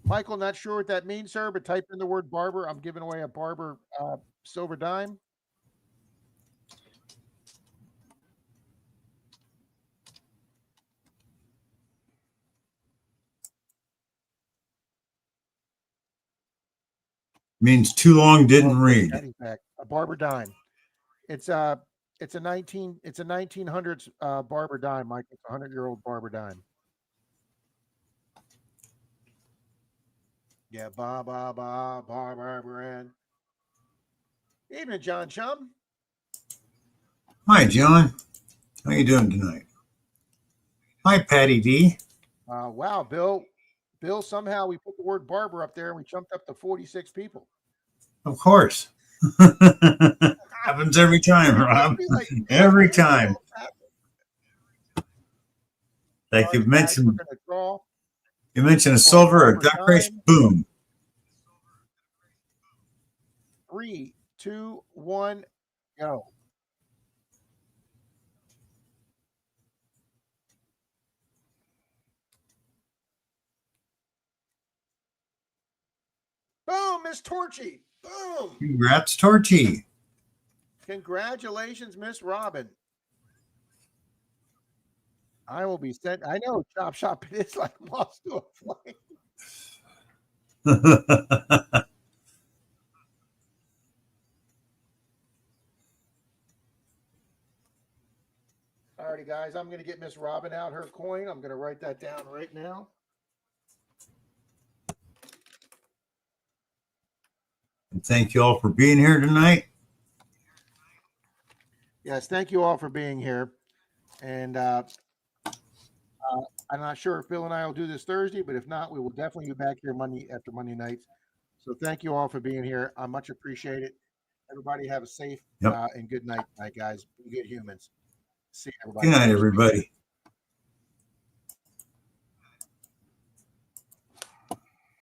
Michael, not sure what that means, sir, but type in the word barber. I'm giving away a barber silver dime.
Means too long didn't
Oh,
read.
Patty's back. A barber dime. It's a 1900s barber dime, Mike. It's a 100-year-old barber dime. Yeah, barber. Evening, John Chum.
Hi, John. How you doing tonight? Hi, Patty D.
Wow, Bill. Bill, somehow we put the word barber up there and we jumped up to 46 people.
Of course. Happens every time, Rob. Every time. Like you mentioned a silver, a duck race, boom.
3, 2, 1, go. Boom, Miss Torchy. Boom.
Congrats, Torchy.
Congratulations, Miss Robin. I will be sent. I know Chop Shop it is like moths to a flame. Alrighty, guys. I'm going to get Miss Robin out her coin. I'm going to write that down right now.
And thank you all for being here tonight.
Yes, thank you all for being here. And I'm not sure if Bill and I will do this Thursday, but if not, we will definitely be back here Monday after Monday nights. So thank you all for being here. I much appreciate it. Everybody have a safe and good night, guys. Be good humans. See you, everybody.
Good night, everybody.